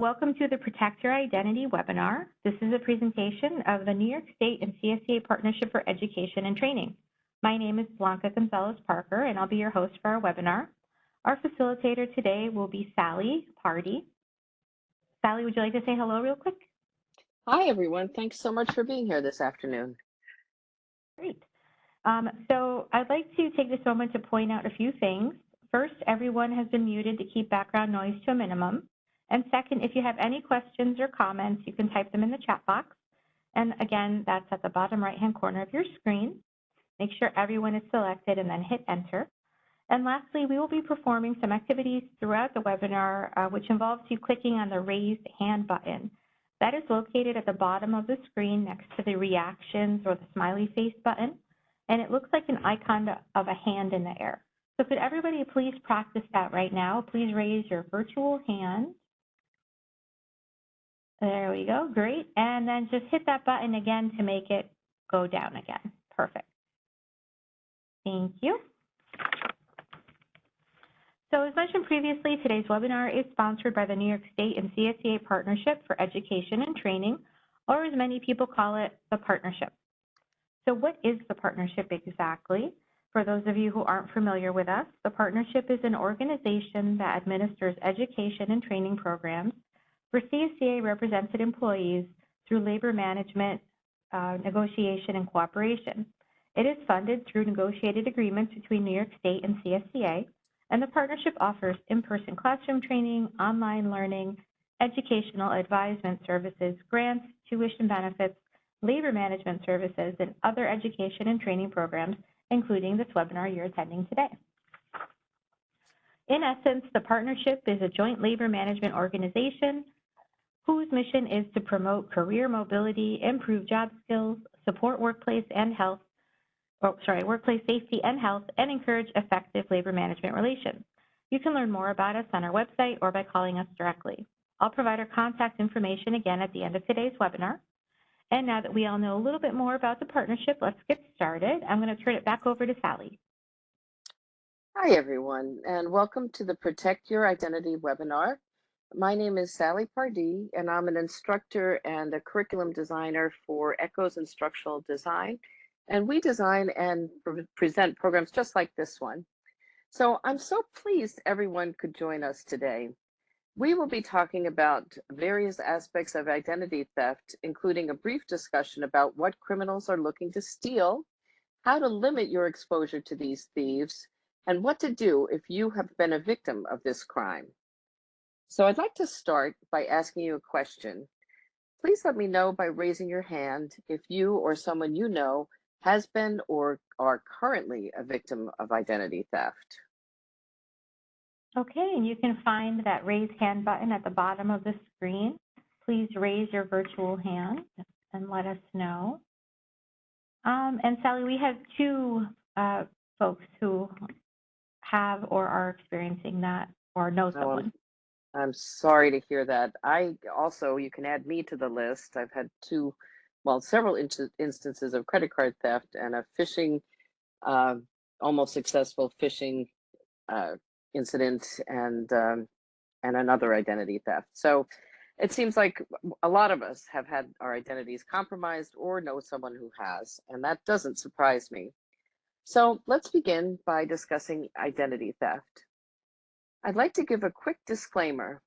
Welcome to the Protect Your Identity webinar. This is a presentation of the New York State and CSCA Partnership for Education and Training. My name is Blanca Gonzalez-Parker, and I'll be your host for our webinar. Our facilitator today will be Sally Pardee. Sally, would you like to say hello real quick? Hi, everyone. Thanks so much for being here this afternoon. Great. So I'd like to take this moment to point out a few things. First, everyone has been muted to keep background noise to a minimum. And second, if you have any questions or comments, you can type them in the chat box. And again, that's at the bottom right-hand corner of your screen. Make sure everyone is selected and then hit enter. And lastly, we will be performing some activities throughout the webinar, which involves you clicking on the raised hand button. That is located at the bottom of the screen next to the reactions or the smiley face button. And it looks like an icon of a hand in the air. So could everybody please practice that right now? Please raise your virtual hand. There we go, great. And then just hit that button again to make it go down again. Perfect. Thank you. So as mentioned previously, today's webinar is sponsored by the New York State and CSCA Partnership for Education and Training, or as many people call it, the Partnership. So what is the Partnership exactly? For those of you who aren't familiar with us, the Partnership is an organization that administers education and training programs for CSCA represented employees through labor management, negotiation, and cooperation. It is funded through negotiated agreements between New York State and CSCA, and the partnership offers in-person classroom training, online learning, educational advisement services, grants, tuition benefits, labor management services, and other education and training programs, including this webinar you're attending today. In essence, the partnership is a joint labor management organization whose mission is to promote career mobility, improve job skills, support workplace safety and health, and encourage effective labor management relations. You can learn more about us on our website or by calling us directly. I'll provide our contact information again at the end of today's webinar. And now that we all know a little bit more about the partnership, let's get started. I'm going to turn it back over to Sally. Hi, everyone, and welcome to the Protect Your Identity webinar. My name is Sally Pardee, and I'm an instructor and a curriculum designer for ECHO's Instructional Design. And we design and present programs just like this one. So I'm so pleased everyone could join us today. We will be talking about various aspects of identity theft, including a brief discussion about what criminals are looking to steal, how to limit your exposure to these thieves, and what to do if you have been a victim of this crime. So I'd like to start by asking you a question. Please let me know by raising your hand if you or someone you know has been or are currently a victim of identity theft. Okay, and you can find that raise hand button at the bottom of the screen. Please raise your virtual hand and let us know. And Sally, we have two folks who have or are experiencing that or know someone. I'm sorry to hear that. You can add me to the list. I've had several instances of credit card theft and a phishing, almost successful phishing incident and another identity theft. So it seems like a lot of us have had our identities compromised or know someone who has, and that doesn't surprise me. So let's begin by discussing identity theft. I'd like to give a quick disclaimer.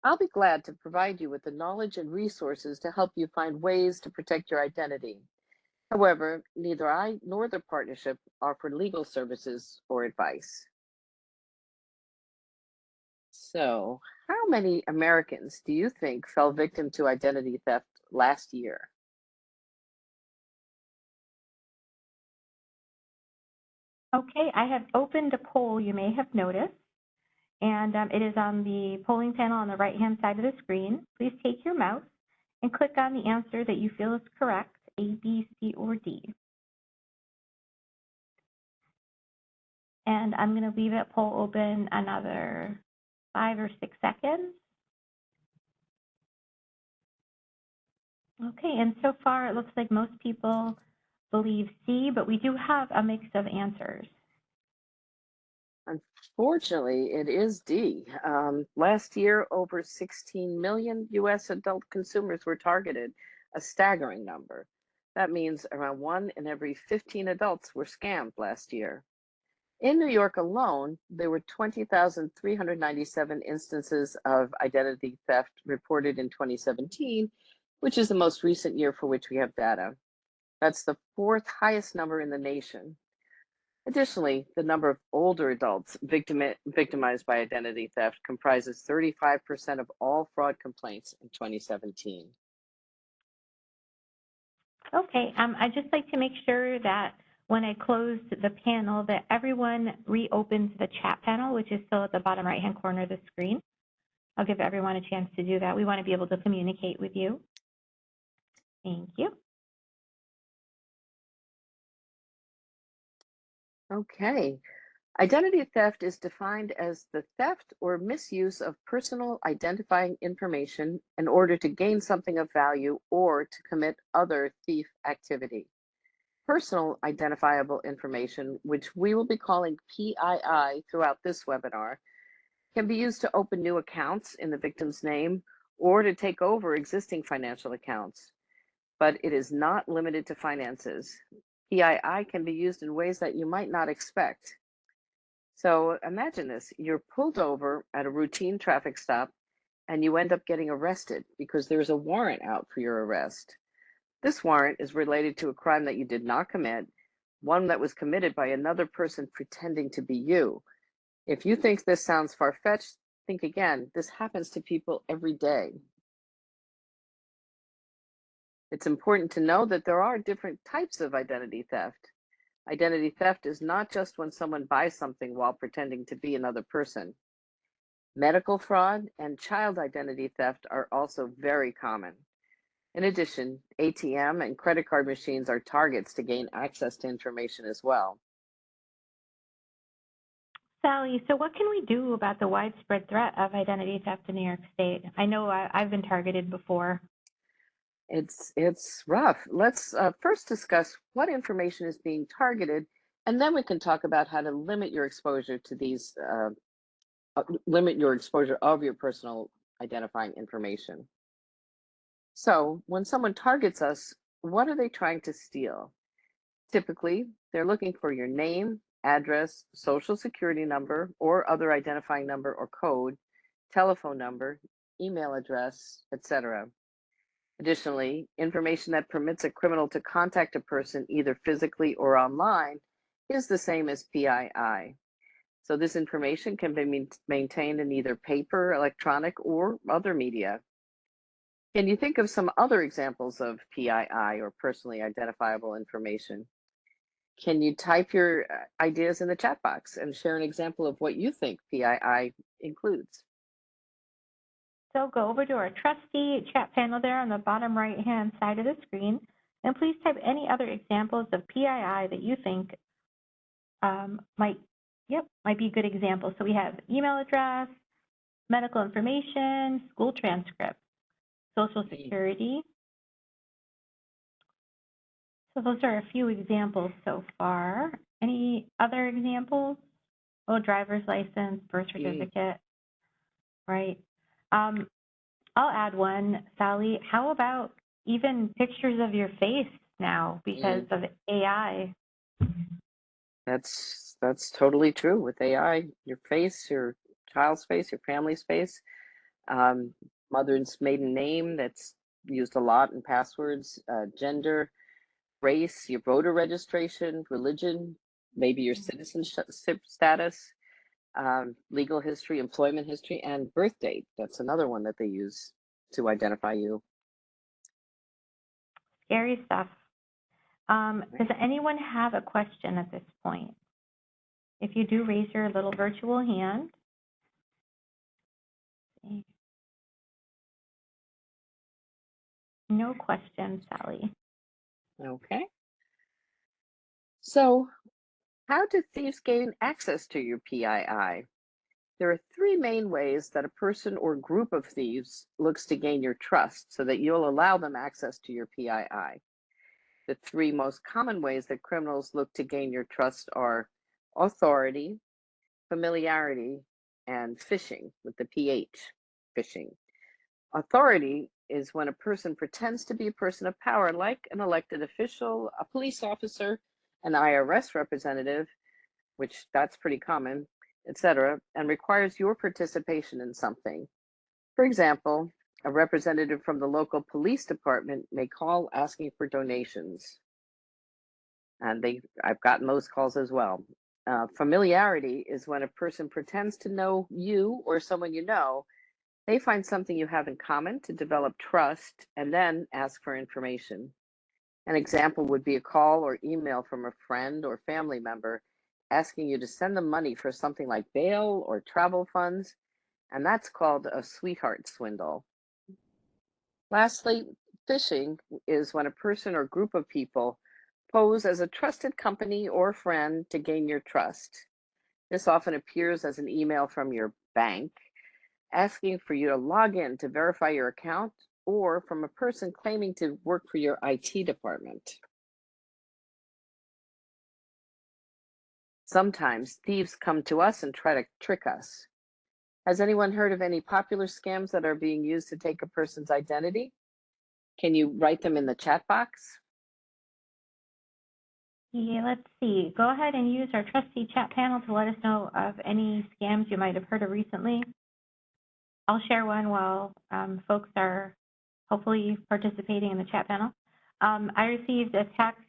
I'll be glad to provide you with the knowledge and resources to help you find ways to protect your identity. However, neither I nor the partnership offer legal services or advice. So, how many Americans do you think fell victim to identity theft last year? Okay, I have opened a poll you may have noticed, and it is on the polling panel on the right-hand side of the screen. Please take your mouse and click on the answer that you feel is correct, A, B, C, or D. And I'm going to leave that poll open another 5 or 6 seconds. Okay, and so far it looks like most people believe C, but we do have a mix of answers. Unfortunately, it is D. Last year, over 16 million US adult consumers were targeted, a staggering number. That means around 1 in every 15 adults were scammed last year. In New York alone, there were 20,397 instances of identity theft reported in 2017, which is the most recent year for which we have data. That's the fourth highest number in the nation. Additionally, the number of older adults victimized by identity theft comprises 35% of all fraud complaints in 2017. Okay, I'd just like to make sure that when I close the panel that everyone reopens the chat panel, which is still at the bottom right-hand corner of the screen. I'll give everyone a chance to do that. We want to be able to communicate with you. Thank you. Okay. Identity theft is defined as the theft or misuse of personal identifying information in order to gain something of value or to commit other thief activity. Personal identifiable information, which we will be calling PII throughout this webinar, can be used to open new accounts in the victim's name or to take over existing financial accounts. But it is not limited to finances. PII can be used in ways that you might not expect. So imagine this, you're pulled over at a routine traffic stop and you end up getting arrested because there's a warrant out for your arrest. This warrant is related to a crime that you did not commit, one that was committed by another person pretending to be you. If you think this sounds far-fetched, think again. This happens to people every day. It's important to know that there are different types of identity theft. Identity theft is not just when someone buys something while pretending to be another person. Medical fraud and child identity theft are also very common. In addition, ATM and credit card machines are targets to gain access to information as well. Sally, so what can we do about the widespread threat of identity theft in New York State? I know I've been targeted before. It's rough. Let's first discuss what information is being targeted, and then we can talk about how to limit your exposure to these, limit your exposure of your personal identifying information. So when someone targets us, what are they trying to steal? Typically, they're looking for your name, address, social security number, or other identifying number or code, telephone number, email address, etc. Additionally, information that permits a criminal to contact a person either physically or online is the same as PII. So this information can be maintained in either paper, electronic, or other media. Can you think of some other examples of PII or personally identifiable information? Can you type your ideas in the chat box and share an example of what you think PII includes? So go over to our trusty chat panel there on the bottom right-hand side of the screen, and please type any other examples of PII that you think might be good examples. So we have email address, medical information, school transcript, social security. So those are a few examples so far. Any other examples? Oh, driver's license, birth certificate, right? I'll add one, Sally. How about even pictures of your face now because of AI? That's totally true with AI. Your face, your child's face, your family's face, mother's maiden name that's used a lot in passwords, gender, race, your voter registration, religion, maybe your citizenship status, legal history, employment history, and birth date. That's another one that they use to identify you. Scary stuff. Does anyone have a question at this point? If you do, raise your little virtual hand. No questions, Sally. Okay. So how do thieves gain access to your PII? There are three main ways that a person or group of thieves looks to gain your trust so that you'll allow them access to your PII. The three most common ways that criminals look to gain your trust are authority, familiarity, and phishing with the PH, phishing. Authority is when a person pretends to be a person of power, like an elected official, a police officer, an IRS representative, which that's pretty common, etc., and requires your participation in something. For example, a representative from the local police department may call asking for donations, and I've gotten those calls as well. Familiarity is when a person pretends to know you or someone you know. They find something you have in common to develop trust and then ask for information. An example would be a call or email from a friend or family member asking you to send them money for something like bail or travel funds, and that's called a sweetheart swindle. Lastly, phishing is when a person or group of people pose as a trusted company or friend to gain your trust. This often appears as an email from your bank asking for you to log in to verify your account, or from a person claiming to work for your IT department. Sometimes thieves come to us and try to trick us. Has anyone heard of any popular scams that are being used to take a person's identity? Can you write them in the chat box? Yeah, let's see. Go ahead and use our trusty chat panel to let us know of any scams you might have heard of recently. I'll share one while folks are hopefully participating in the chat panel. I received a text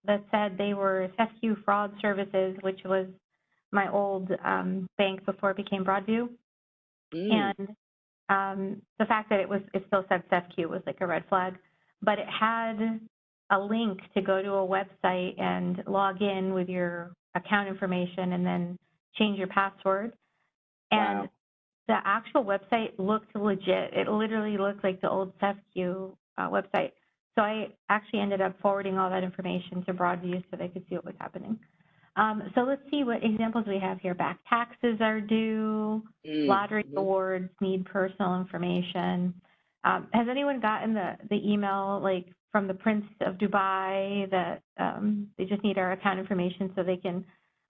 that said they were fescue fraud services, which was my old bank before it became Broadview. Mm, And the fact that it still said fescue was like a red flag, but it had a link to go to a website and log in with your account information and then change your password. And wow. the actual website looked legit. It literally looked like the old fescue website. So I actually ended up forwarding all that information to Broadview so they could see what was happening. So let's see what examples we have here. Back taxes are due, lottery Mhm. awards need personal information. Has anyone gotten the email like from the Prince of Dubai that they just need our account information so they can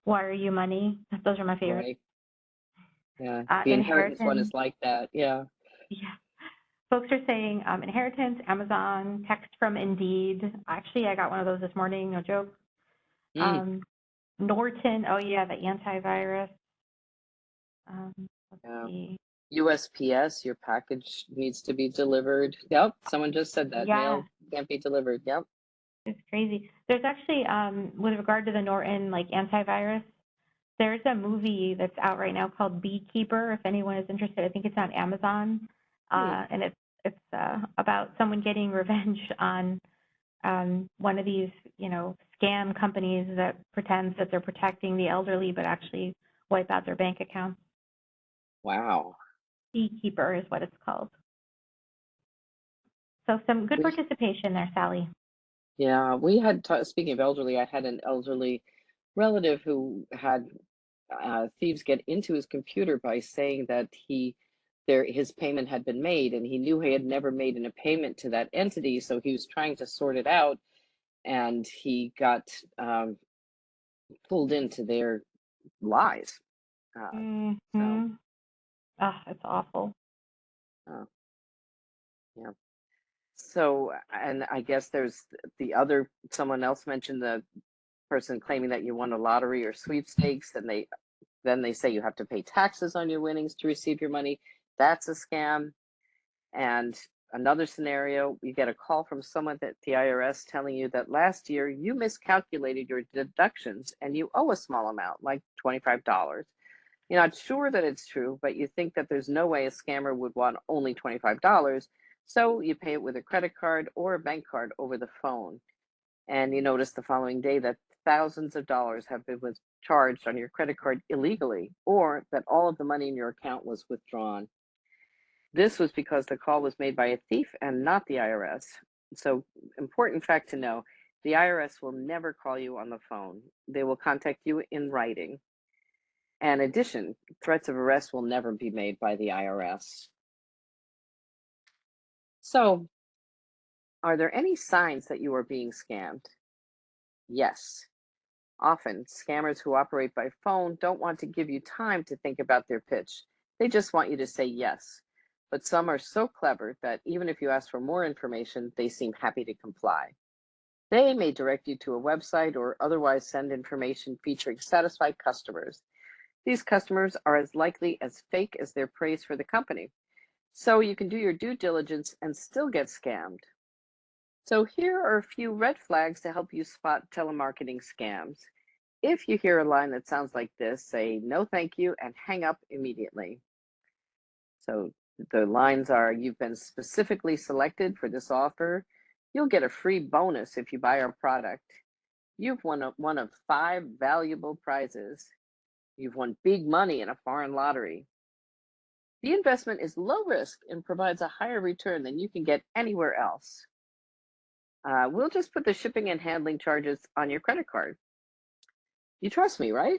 wire you money? Those are my favorites. Right. Yeah. The inheritance one Inheritance, is like that. Yeah. yeah. Folks are saying inheritance, Amazon, text from Indeed. Actually, I got one of those this morning, no joke. Mm. Um, Norton, oh yeah, the antivirus. Um, let's Yeah. see. USPS, your package needs to be delivered. Yep. Someone just said that. Yeah, Mail can't be delivered. Yep. it's crazy. There's actually, with regard to the Norton like antivirus, there's a movie that's out right now called Beekeeper. If anyone is interested, I think it's on Amazon, Hmm. and it's about someone getting revenge on one of these, scam companies that pretends that they're protecting the elderly, but actually wipe out their bank accounts. Wow. Beekeeper is what it's called. So some good We participation there, Sally. Yeah, we had speaking of elderly, I had an elderly relative who had thieves get into his computer by saying that his payment had been made, and he knew he had never made a payment to that entity, so he was trying to sort it out, and he got pulled into their lies. So Mm-hmm. Ah, it's awful. uh, yeah. So, and I guess there's the other. Someone else mentioned the person claiming that you won a lottery or sweepstakes, and then they say you have to pay taxes on your winnings to receive your money. That's a scam. And another scenario, you get a call from someone at the IRS telling you that last year you miscalculated your deductions and you owe a small amount, like $25. You're not sure that it's true, but you think that there's no way a scammer would want only $25. So you pay it with a credit card or a bank card over the phone. And you notice the following day that thousands of dollars have been charged on your credit card illegally, or that all of the money in your account was withdrawn. This was because the call was made by a thief and not the IRS. So, important fact to know, the IRS will never call you on the phone. They will contact you in writing. And in addition, threats of arrest will never be made by the IRS. So, are there any signs that you are being scammed? Yes. Often, scammers who operate by phone don't want to give you time to think about their pitch. They just want you to say yes. But some are so clever that even if you ask for more information, they seem happy to comply. They may direct you to a website or otherwise send information featuring satisfied customers. These customers are as likely as fake as their praise for the company. So you can do your due diligence and still get scammed. So here are a few red flags to help you spot telemarketing scams. If you hear a line that sounds like this, say no thank you and hang up immediately. So the lines are, you've been specifically selected for this offer. You'll get a free bonus if you buy our product. You've won one of 5 valuable prizes. You've won big money in a foreign lottery. The investment is low risk and provides a higher return than you can get anywhere else. We'll just put the shipping and handling charges on your credit card. You trust me, right?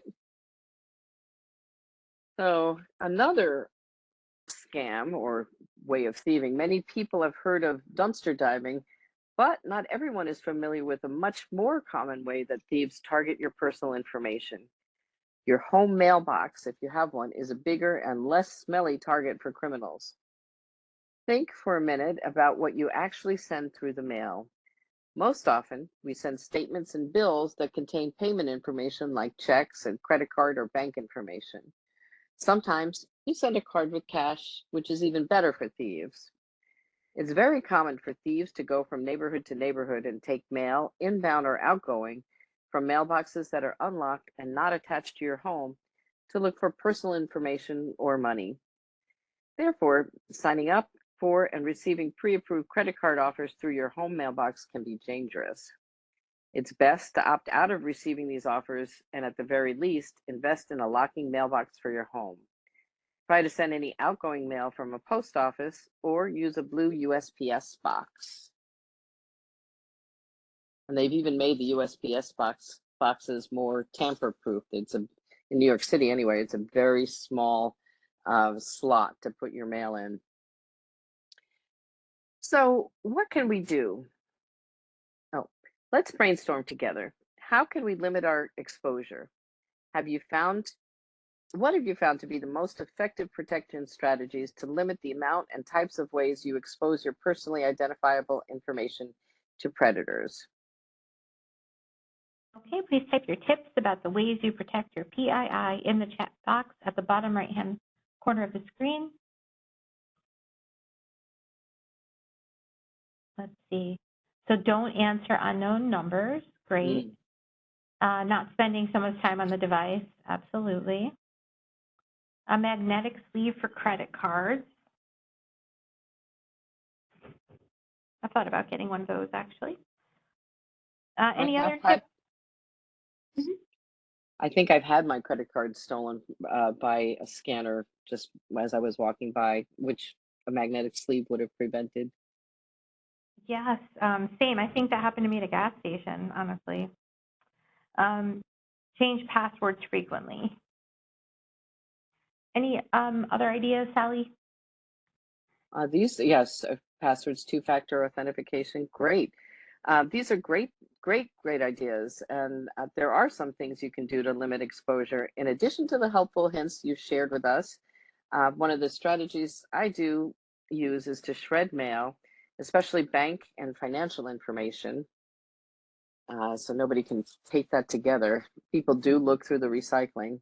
So another scam or way of thieving. Many people have heard of dumpster diving, but not everyone is familiar with a much more common way that thieves target your personal information. Your home mailbox, if you have one, is a bigger and less smelly target for criminals. Think for a minute about what you actually send through the mail. Most often, we send statements and bills that contain payment information like checks and credit card or bank information. Sometimes you send a card with cash, which is even better for thieves. It's very common for thieves to go from neighborhood to neighborhood and take mail, inbound or outgoing, from mailboxes that are unlocked and not attached to your home to look for personal information or money. Therefore, signing up for and receiving pre-approved credit card offers through your home mailbox can be dangerous. It's best to opt out of receiving these offers and at the very least, invest in a locking mailbox for your home. Try to send any outgoing mail from a post office or use a blue USPS box. And they've even made the USPS boxes more tamper-proof. In New York City anyway, it's a very small slot to put your mail in. So what can we do? Oh, let's brainstorm together. How can we limit our exposure? Have you found What have you found to be the most effective protection strategies to limit the amount and types of ways you expose your personally identifiable information to predators? Okay, please type your tips about the ways you protect your PII in the chat box at the bottom right-hand corner of the screen. Let's see. So don't answer unknown numbers. Great. Not spending so much time on the device. Absolutely. A magnetic sleeve for credit cards. I thought about getting one of those actually. Any other tips? I think I've had my credit card stolen by a scanner just as I was walking by, which a magnetic sleeve would have prevented. Yes, same. I think that happened to me at a gas station, honestly. Change passwords frequently. Any other ideas, Sally? Yes, passwords, two-factor authentication, great. These are great ideas. And there are some things you can do to limit exposure. In addition to the helpful hints you shared with us, one of the strategies I do use is to shred mail, especially bank and financial information, so nobody can take that together. People do look through the recycling.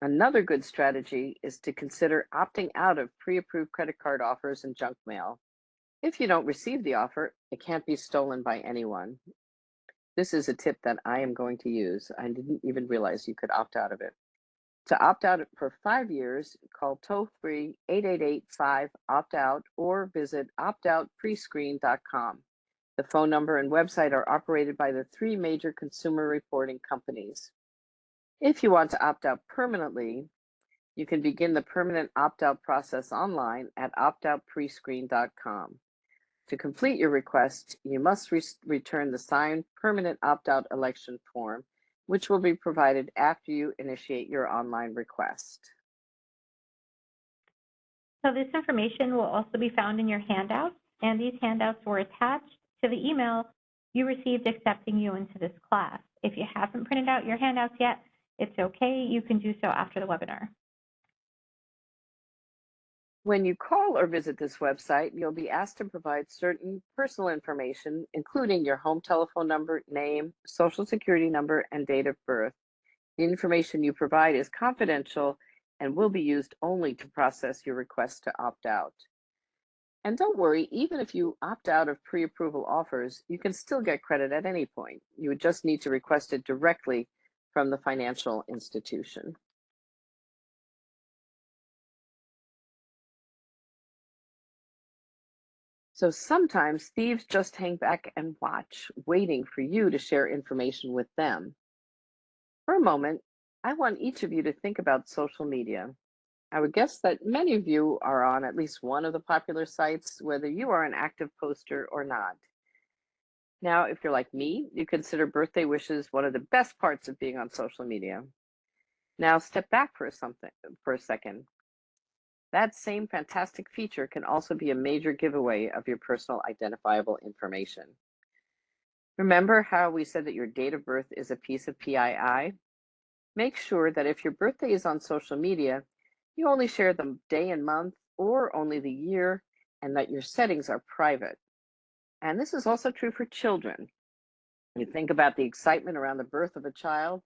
Another good strategy is to consider opting out of pre-approved credit card offers and junk mail. If you don't receive the offer, it can't be stolen by anyone. This is a tip that I am going to use. I didn't even realize you could opt out of it. To opt out for 5 years, call toll-free 888-5-OPT-OUT or visit optoutprescreen.com. The phone number and website are operated by the 3 major consumer reporting companies. If you want to opt out permanently, you can begin the permanent opt-out process online at optoutprescreen.com. To complete your request, you must return the signed permanent opt-out election form, which will be provided after you initiate your online request. So this information will also be found in your handouts, and these handouts were attached to the email you received accepting you into this class. If you haven't printed out your handouts yet, it's okay. You can do so after the webinar. When you call or visit this website, you'll be asked to provide certain personal information, including your home telephone number, name, social security number, and date of birth. The information you provide is confidential and will be used only to process your request to opt out. And don't worry, even if you opt out of pre-approval offers, you can still get credit at any point. You would just need to request it directly from the financial institution. So sometimes thieves just hang back and watch, waiting for you to share information with them. For a moment, I want each of you to think about social media. I would guess that many of you are on at least one of the popular sites, whether you are an active poster or not. Now, if you're like me, you consider birthday wishes one of the best parts of being on social media. Now, step back for a second. That same fantastic feature can also be a major giveaway of your personal identifiable information. Remember how we said that your date of birth is a piece of PII? Make sure that if your birthday is on social media, you only share the day and month or only the year, and that your settings are private. And this is also true for children. You think about the excitement around the birth of a child.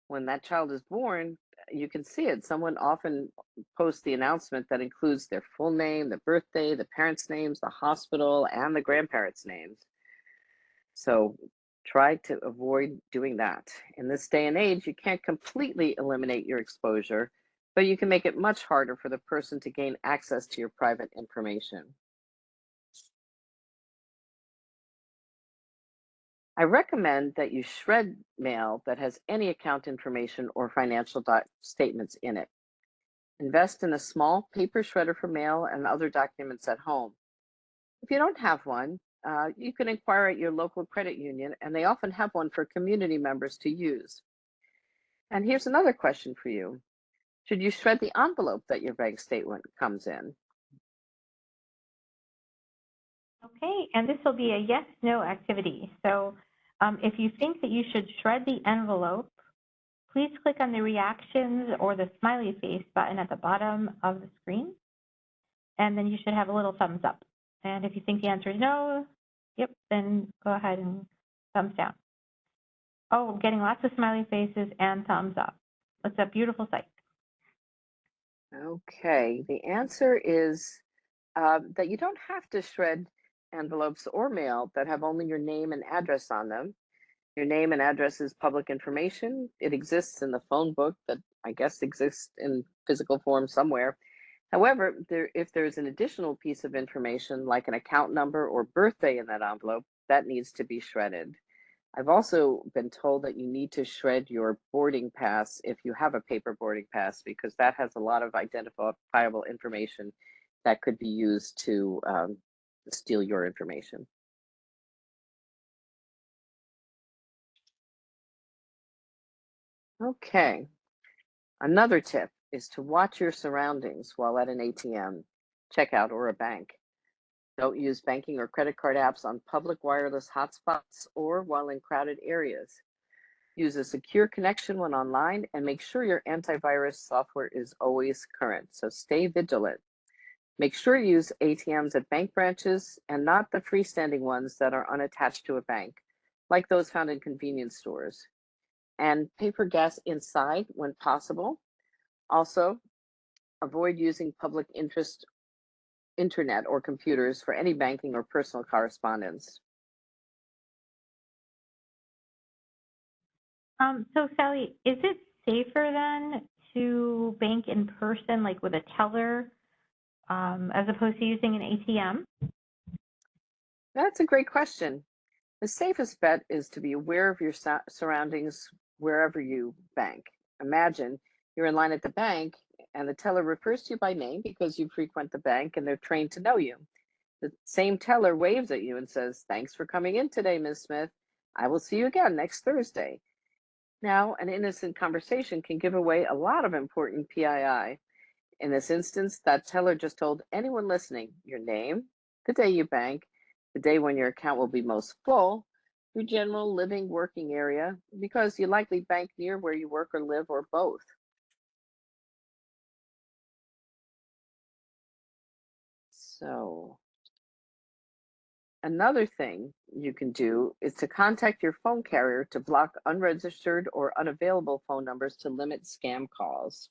When that child is born, you can see it. Someone often posts the announcement that includes their full name, the birthday, the parents' names, the hospital, and the grandparents' names. So try to avoid doing that. In this day and age, you can't completely eliminate your exposure, but you can make it much harder for the person to gain access to your private information. I recommend that you shred mail that has any account information or financial statements in it. Invest in a small paper shredder for mail and other documents at home. If you don't have one, you can inquire at your local credit union, and they often have one for community members to use. And here's another question for you. Should you shred the envelope that your bank statement comes in? Okay, and this will be a yes/no activity. So if you think that you should shred the envelope, please click on the reactions or the smiley face button at the bottom of the screen, and then you should have a little thumbs up. And if you think the answer is no, yep, then go ahead and thumbs down. Oh, I'm getting lots of smiley faces and thumbs up. It's a beautiful sight. Okay, the answer is that you don't have to shred envelopes or mail that have only your name and address on them. Your name and address is public information. It exists in the phone book that I guess exists in physical form somewhere. However, if there's an additional piece of information like an account number or birthday in that envelope, that needs to be shredded. I've also been told that you need to shred your boarding pass if you have a paper boarding pass, because that has a lot of identifiable information that could be used to steal your information. Okay, another tip is to watch your surroundings while at an ATM, checkout, or a bank. Don't use banking or credit card apps on public wireless hotspots or while in crowded areas. Use a secure connection when online and make sure your antivirus software is always current. So stay vigilant. Make sure you use ATMs at bank branches and not the freestanding ones that are unattached to a bank, like those found in convenience stores. And pay for gas inside when possible. Also, avoid using public internet or computers for any banking or personal correspondence. So Sally, is it safer then to bank in person, like with a teller, as opposed to using an ATM? That's a great question. The safest bet is to be aware of your surroundings wherever you bank. Imagine you're in line at the bank and the teller refers to you by name because you frequent the bank and they're trained to know you. The same teller waves at you and says, "Thanks for coming in today, Ms. Smith. I will see you again next Thursday." Now, an innocent conversation can give away a lot of important PII. In this instance, that teller just told anyone listening your name, the day you bank, the day when your account will be most full, your general living working area, because you likely bank near where you work or live, or both. So, another thing you can do is to contact your phone carrier to block unregistered or unavailable phone numbers to limit scam calls.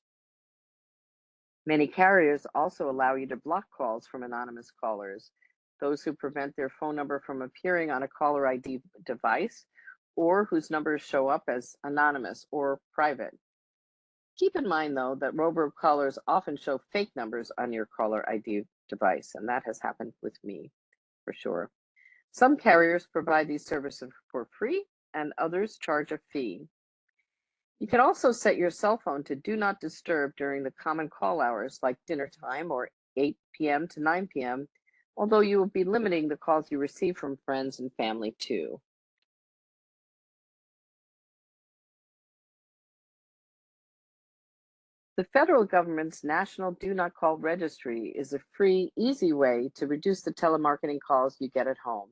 Many carriers also allow you to block calls from anonymous callers, those who prevent their phone number from appearing on a caller ID device or whose numbers show up as anonymous or private. Keep in mind, though, that robocallers often show fake numbers on your caller ID device, and that has happened with me for sure. Some carriers provide these services for free, and others charge a fee. You can also set your cell phone to do not disturb during the common call hours like dinner time or 8 p.m. to 9 p.m., although you will be limiting the calls you receive from friends and family too. The federal government's National Do Not Call Registry is a free, easy way to reduce the telemarketing calls you get at home.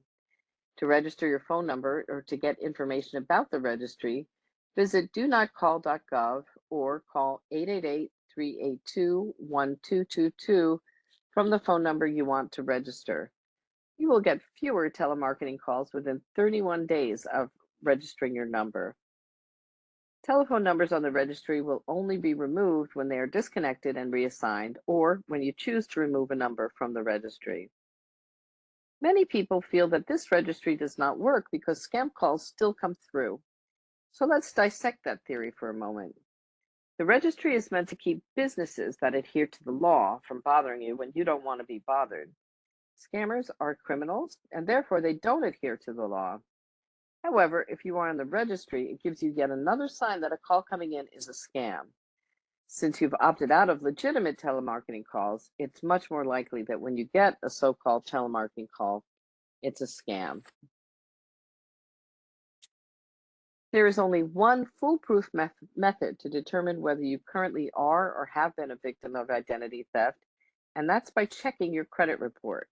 To register your phone number or to get information about the registry, visit donotcall.gov or call 888-382-1222 from the phone number you want to register. You will get fewer telemarketing calls within 31 days of registering your number. Telephone numbers on the registry will only be removed when they are disconnected and reassigned, or when you choose to remove a number from the registry. Many people feel that this registry does not work because scam calls still come through. So let's dissect that theory for a moment. The registry is meant to keep businesses that adhere to the law from bothering you when you don't want to be bothered. Scammers are criminals, and therefore they don't adhere to the law. However, if you are on the registry, it gives you yet another sign that a call coming in is a scam. Since you've opted out of legitimate telemarketing calls, it's much more likely that when you get a so-called telemarketing call, it's a scam. There is only one foolproof method to determine whether you currently are or have been a victim of identity theft, and that's by checking your credit report.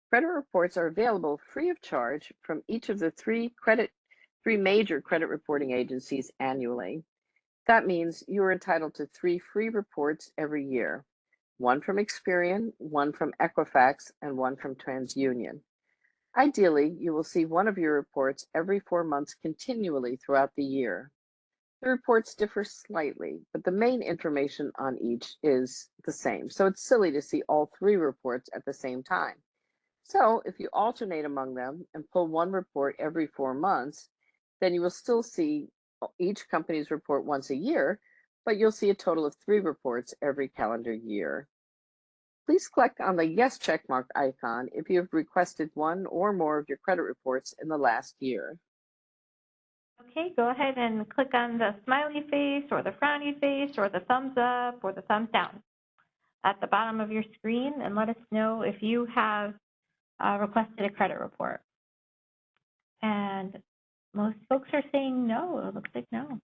Credit reports are available free of charge from each of the three major credit reporting agencies annually. That means you are entitled to 3 free reports every year, one from Experian, one from Equifax, and one from TransUnion. Ideally, you will see one of your reports every 4 months continually throughout the year. The reports differ slightly, but the main information on each is the same, so it's silly to see all 3 reports at the same time. So if you alternate among them and pull one report every 4 months, then you will still see each company's report once a year, but you'll see a total of 3 reports every calendar year. Please click on the Yes checkmark icon if you have requested one or more of your credit reports in the last year. Okay, go ahead and click on the smiley face or the frowny face or the thumbs up or the thumbs down at the bottom of your screen and let us know if you have requested a credit report. And most folks are saying no. It looks like no.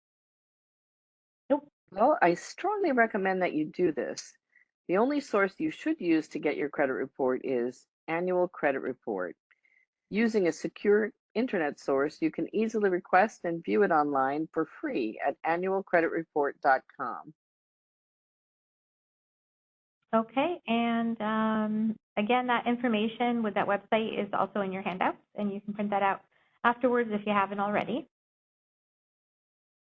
Nope. Well, I strongly recommend that you do this. The only source you should use to get your credit report is Annual Credit Report. Using a secure internet source, you can easily request and view it online for free at annualcreditreport.com. Okay, and again, that information with that website is also in your handouts, and you can print that out afterwards if you haven't already.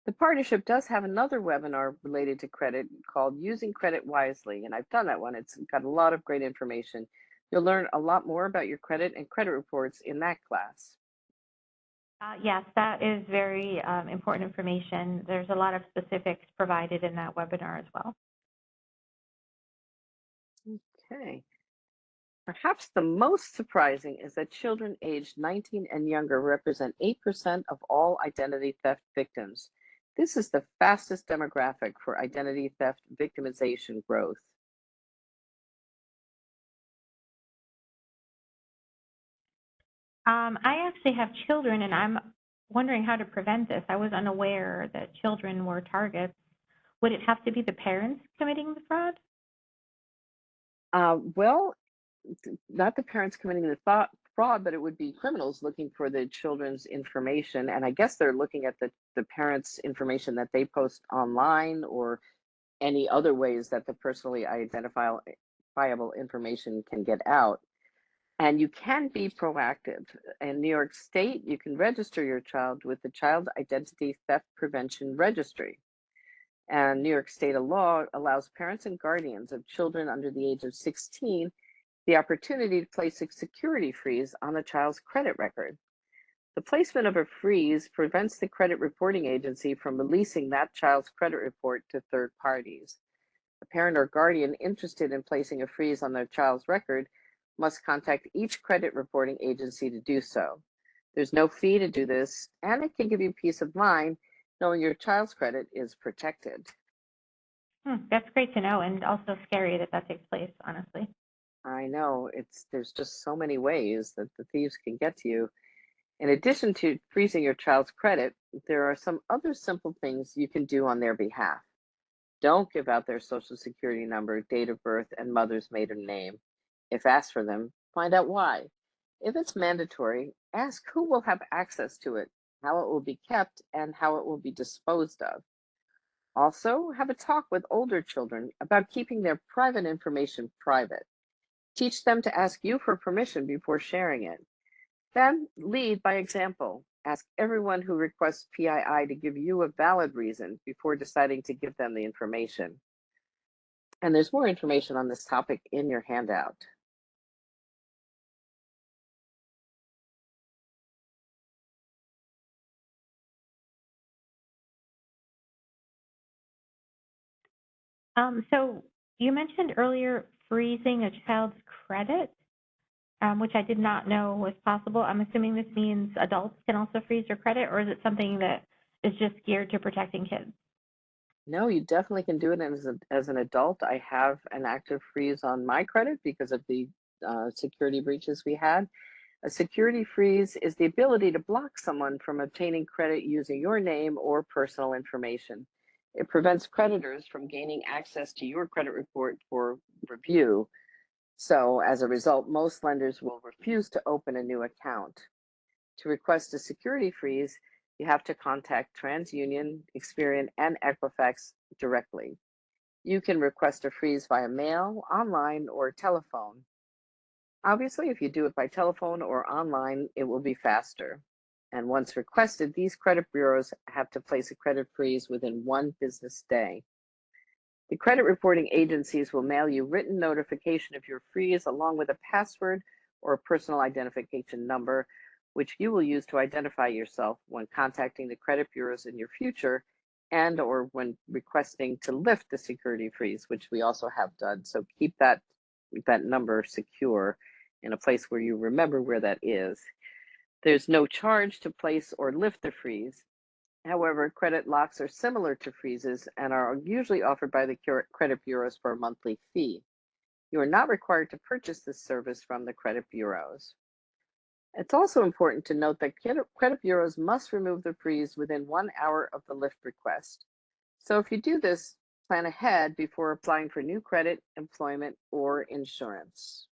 The partnership does have another webinar related to credit called Using Credit Wisely, and I've done that one. It's got a lot of great information. You'll learn a lot more about your credit and credit reports in that class. Yes, that is very important information. There's a lot of specifics provided in that webinar as well. Okay. Perhaps the most surprising is that children aged 19 and younger represent 8% of all identity theft victims. This is the fastest demographic for identity theft victimization growth. I actually have children, and I'm wondering how to prevent this. I was unaware that children were targets. Would it have to be the parents committing the fraud? Well, not the parents committing the fraud, but it would be criminals looking for the children's information. And I guess they're looking at the parents' information that they post online or any other ways that the personally identifiable information can get out. And you can be proactive. In New York State, you can register your child with the Child Identity Theft Prevention Registry. And New York State law allows parents and guardians of children under the age of 16 the opportunity to place a security freeze on a child's credit record. The placement of a freeze prevents the credit reporting agency from releasing that child's credit report to third parties. A parent or guardian interested in placing a freeze on their child's record must contact each credit reporting agency to do so. There's no fee to do this, and it can give you peace of mind knowing your child's credit is protected. That's great to know, and also scary that that takes place, honestly. I know there's just so many ways that the thieves can get to you. In addition to freezing your child's credit, there are some other simple things you can do on their behalf. Don't give out their social security number, date of birth, and mother's maiden name. If asked for them, find out why. If it's mandatory, ask who will have access to it, how it will be kept, and how it will be disposed of. Also, have a talk with older children about keeping their private information private. Teach them to ask you for permission before sharing it. Then lead by example. Ask everyone who requests PII to give you a valid reason before deciding to give them the information. And there's more information on this topic in your handout. So you mentioned earlier freezing a child's credit, which I did not know was possible. I'm assuming this means adults can also freeze their credit, or is it something that is just geared to protecting kids? No, you definitely can do it as an adult. I have an active freeze on my credit because of the security breaches we had. A security freeze is the ability to block someone from obtaining credit using your name or personal information. It prevents creditors from gaining access to your credit report for review. So, as a result, most lenders will refuse to open a new account. To request a security freeze, you have to contact TransUnion, Experian, and Equifax directly. You can request a freeze via mail, online, or telephone. Obviously, if you do it by telephone or online, it will be faster. And once requested, these credit bureaus have to place a credit freeze within 1 business day. The credit reporting agencies will mail you written notification of your freeze along with a password or a personal identification number, which you will use to identify yourself when contacting the credit bureaus in your future and or when requesting to lift the security freeze, which we also have done. So keep that number secure in a place where you remember where that is. There's no charge to place or lift the freeze. However, credit locks are similar to freezes and are usually offered by the credit bureaus for a monthly fee. You are not required to purchase this service from the credit bureaus. It's also important to note that credit bureaus must remove the freeze within 1 hour of the lift request. So if you do this, plan ahead before applying for new credit, employment, or insurance.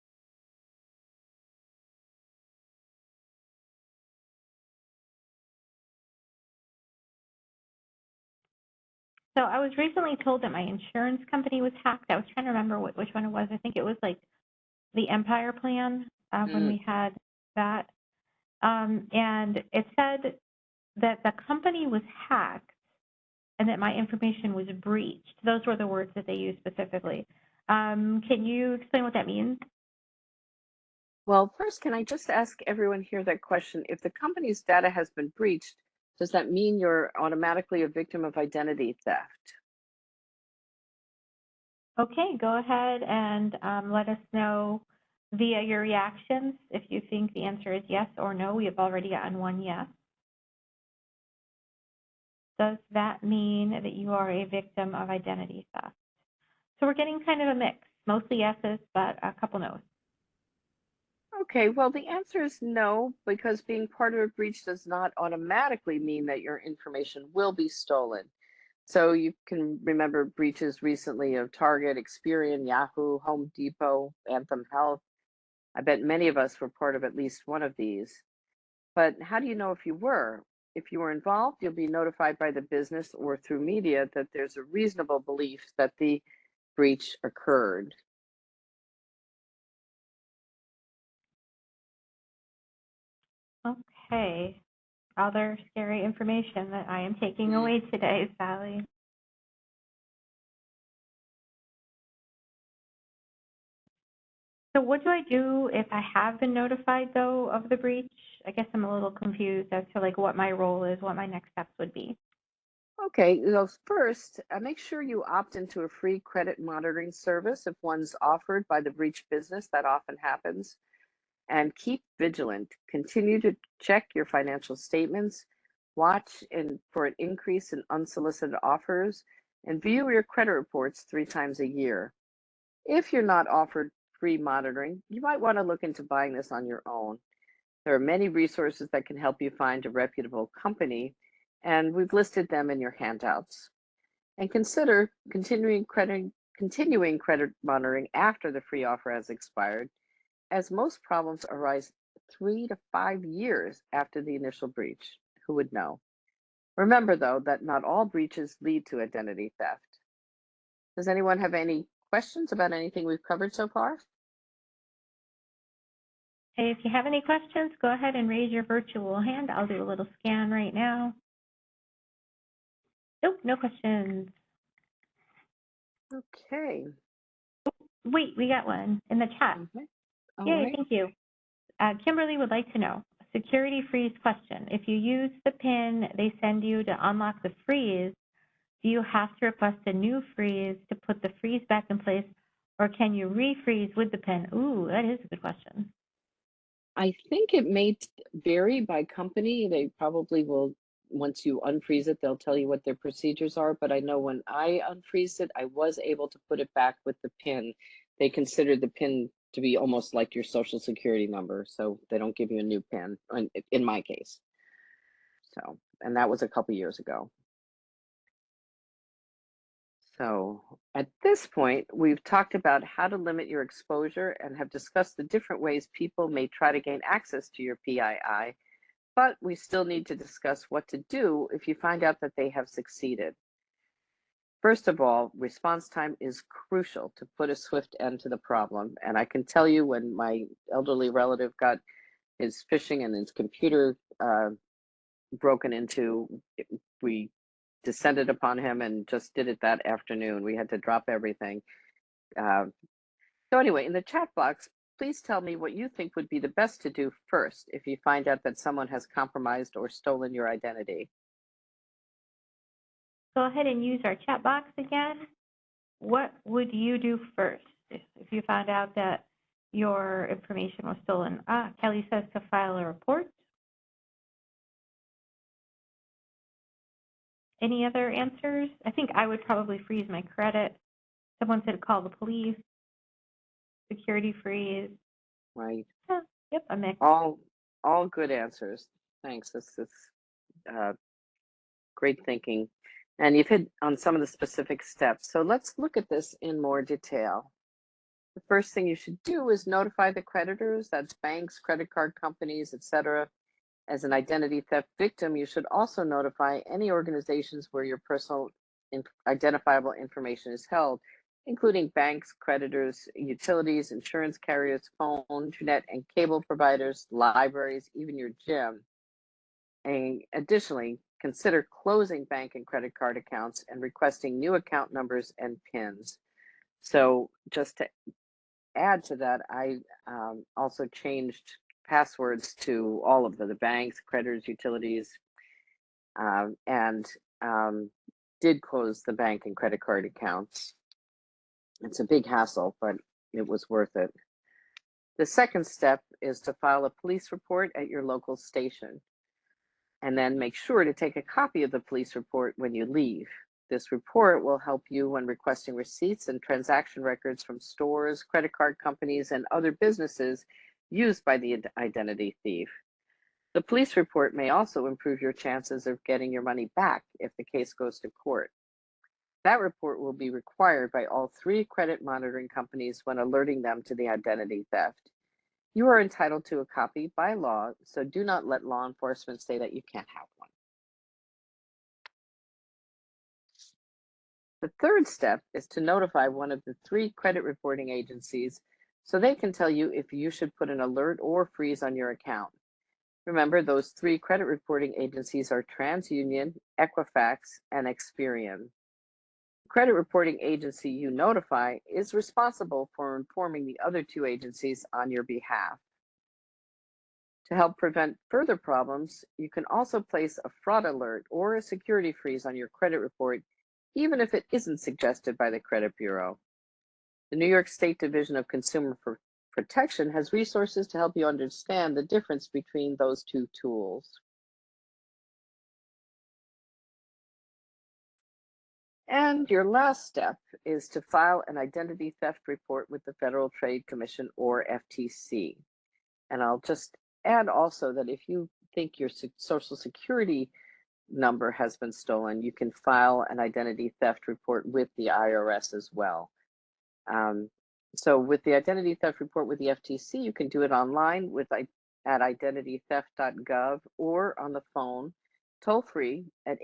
So I was recently told that my insurance company was hacked. I was trying to remember which one it was. I think it was like the Empire plan when Mm. we had that. And it said that the company was hacked and that my information was breached. Those were the words that they used specifically. Can you explain what that means? Well, first, can I just ask everyone here that question? If the company's data has been breached, does that mean you're automatically a victim of identity theft? Okay, go ahead and let us know via your reactions if you think the answer is yes or no. We have already gotten one yes. Does that mean that you are a victim of identity theft? So we're getting kind of a mix, mostly yeses, but a couple no's. Okay, well, the answer is no, because being part of a breach does not automatically mean that your information will be stolen. So you can remember breaches recently of Target, Experian, Yahoo, Home Depot, Anthem Health. I bet many of us were part of at least one of these. But how do you know if you were? If you were involved, you'll be notified by the business or through media that there's a reasonable belief that the breach occurred. Okay. Other scary information that I am taking Mm. away today, Sally. So what do I do if I have been notified, though, of the breach? I guess I'm a little confused as to like what my role is, what my next steps would be. Okay, well, first, make sure you opt into a free credit monitoring service if one's offered by the breach business. That often happens. And keep vigilant. Continue to check your financial statements, for an increase in unsolicited offers, and view your credit reports 3 times a year. If you're not offered free monitoring, you might want to look into buying this on your own. There are many resources that can help you find a reputable company, and we've listed them in your handouts. And consider continuing credit monitoring after the free offer has expired, as most problems arise 3 to 5 years after the initial breach. Who would know? Remember, though, that not all breaches lead to identity theft. Does anyone have any questions about anything we've covered so far? Hey, if you have any questions, go ahead and raise your virtual hand. I'll do a little scan right now. Nope, no questions. Okay. Wait, we got one in the chat. Okay. All Yay, right. thank you. Kimberly would like to know, security freeze question. If you use the PIN they send you to unlock the freeze, do you have to request a new freeze to put the freeze back in place, or can you refreeze with the PIN? Ooh, that is a good question. I think it may vary by company. They probably will, once you unfreeze it, they'll tell you what their procedures are. But I know when I unfreezed it, I was able to put it back with the PIN. They consider the PIN to be almost like your social security number. So they don't give you a new PIN in my case. So, and that was a couple years ago. So at this point, we've talked about how to limit your exposure and have discussed the different ways people may try to gain access to your PII, but we still need to discuss what to do if you find out that they have succeeded. First of all, response time is crucial to put a swift end to the problem. And I can tell you, when my elderly relative got his phishing and his computer broken into, we descended upon him and just did it that afternoon. We had to drop everything. Uh, so anyway, in the chat box, please tell me what you think would be the best to do first if you find out that someone has compromised or stolen your identity. Go ahead and use our chat box again. What would you do first if you found out that your information was stolen? Kelly says to file a report. Any other answers? I think I would probably freeze my credit. Someone said call the police, security freeze. Right. Yep, a mix. All good answers. Thanks. This is uh, great thinking. And you've hit on some of the specific steps. So let's look at this in more detail. The first thing you should do is notify the creditors, that's banks, credit card companies, etc. As an identity theft victim, you should also notify any organizations where your personal identifiable information is held, including banks, creditors, utilities, insurance carriers, phone, internet, and cable providers, libraries, even your gym. And additionally, consider closing bank and credit card accounts and requesting new account numbers and PINs. So just to add to that, I also changed passwords to all of the banks, creditors, utilities, and did close the bank and credit card accounts. It's a big hassle, but it was worth it. The second step is to file a police report at your local station, and then make sure to take a copy of the police report when you leave. This report will help you when requesting receipts and transaction records from stores, credit card companies, and other businesses used by the identity thief. The police report may also improve your chances of getting your money back if the case goes to court. That report will be required by all 3 credit monitoring companies when alerting them to the identity theft. You are entitled to a copy by law, so do not let law enforcement say that you can't have one. The third step is to notify one of the 3 credit reporting agencies so they can tell you if you should put an alert or freeze on your account. Remember, those 3 credit reporting agencies are TransUnion, Equifax, and Experian. The credit reporting agency you notify is responsible for informing the other 2 agencies on your behalf. To help prevent further problems, you can also place a fraud alert or a security freeze on your credit report, even if it isn't suggested by the credit bureau. The New York State Division of Consumer Protection has resources to help you understand the difference between those 2 tools. And your last step is to file an identity theft report with the Federal Trade Commission or FTC. And I'll just add also that if you think your Social Security number has been stolen, you can file an identity theft report with the IRS as well. Um, so with the identity theft report with the FTC, you can do it online at identitytheft.gov or on the phone, toll free at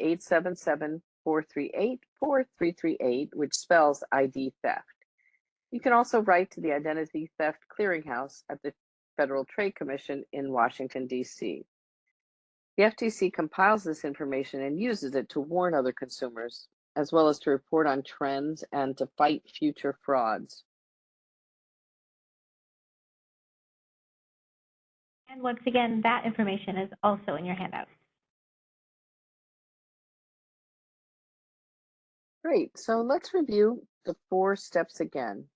877-438-4338, which spells ID theft. You can also write to the Identity Theft Clearinghouse at the Federal Trade Commission in Washington, D.C. The FTC compiles this information and uses it to warn other consumers, as well as to report on trends and to fight future frauds. And once again, that information is also in your handout. Great, so let's review the 4 steps again.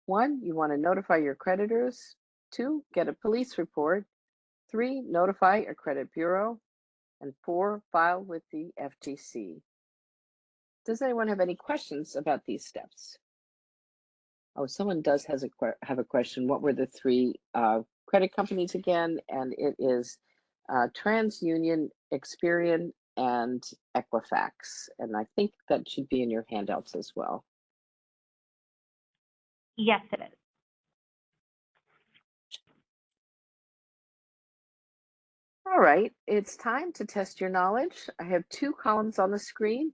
1, you want to notify your creditors. 2, get a police report. 3, notify a credit bureau. And 4, file with the FTC. Does anyone have any questions about these steps? Oh, someone does have a question. What were the 3 credit companies again? And it is TransUnion, Experian, and Equifax. And I think that should be in your handouts as well. Yes, it is. All right, it's time to test your knowledge. I have 2 columns on the screen.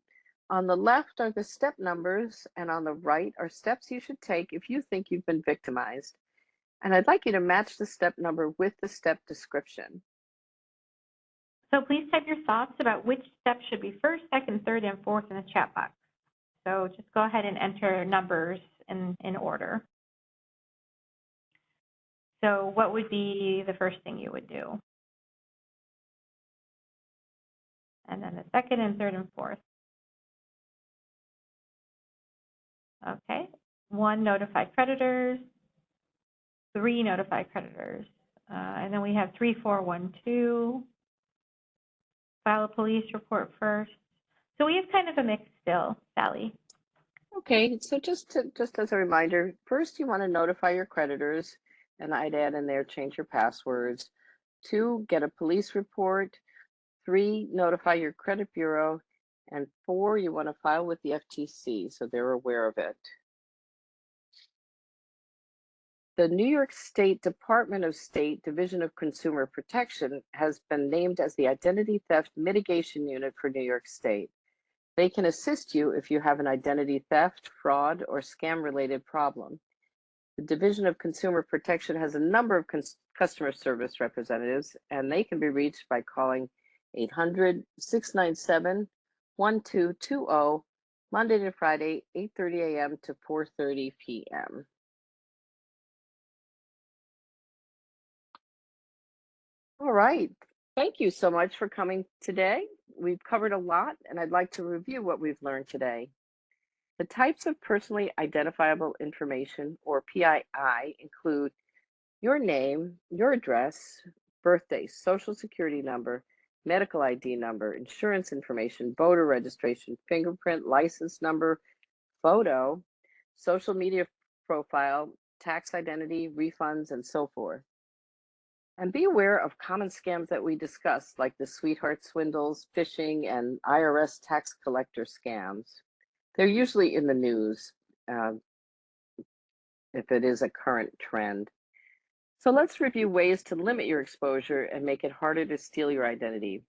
On the left are the step numbers, and on the right are steps you should take if you think you've been victimized. And I'd like you to match the step number with the step description. So please type your thoughts about which step should be first, second, third, and fourth in the chat box. So just go ahead and enter numbers in order. So what would be the first thing you would do? And then the second and third and fourth. Okay. 1, notify creditors. 3, notify creditors. And then we have 3, 4, 1, 2. File a police report first. So we have kind of a mix still, Sally. Okay, so just as a reminder, first you want to notify your creditors, and I'd add in there change your passwords. 2, get a police report. 3, notify your credit bureau. And 4, you want to file with the FTC so they're aware of it. The New York State Department of State Division of Consumer Protection has been named as the Identity Theft Mitigation Unit for New York State. They can assist you if you have an identity theft, fraud, or scam-related problem. The Division of Consumer Protection has a number of customer service representatives, and they can be reached by calling 800-697-1220, Monday to Friday, 8:30 a.m. to 4:30 p.m. All right. Thank you so much for coming today. We've covered a lot, and I'd like to review what we've learned today. The types of personally identifiable information, or PII, include your name, your address, birthday, social security number, medical ID number, insurance information, voter registration, fingerprint, license number, photo, social media profile, tax identity, refunds, and so forth. And be aware of common scams that we discussed, like the sweetheart swindles, phishing, and IRS tax collector scams. They're usually in the news if it is a current trend. So let's review ways to limit your exposure and make it harder to steal your identity.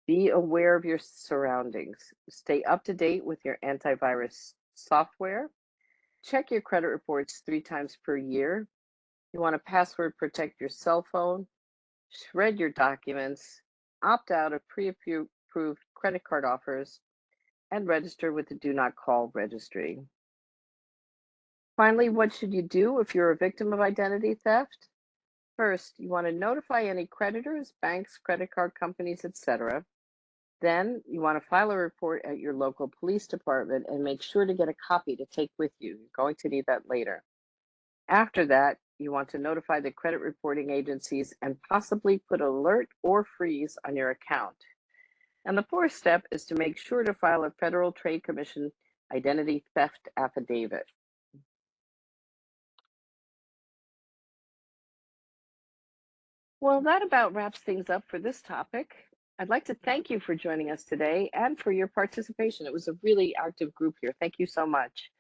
Be aware of your surroundings. Stay up to date with your antivirus software. Check your credit reports 3 times per year. You want to password protect your cell phone, shred your documents, opt out of pre-approved credit card offers, and register with the Do Not Call registry. Finally, what should you do if you're a victim of identity theft? First, you want to notify any creditors, banks, credit card companies, etc. Then you want to file a report at your local police department and make sure to get a copy to take with you. You're going to need that later. After that, you want to notify the credit reporting agencies and possibly put alert or freeze on your account. And the fourth step is to make sure to file a Federal Trade Commission identity theft affidavit. Well, that about wraps things up for this topic. I'd like to thank you for joining us today and for your participation. It was a really active group here. Thank you so much.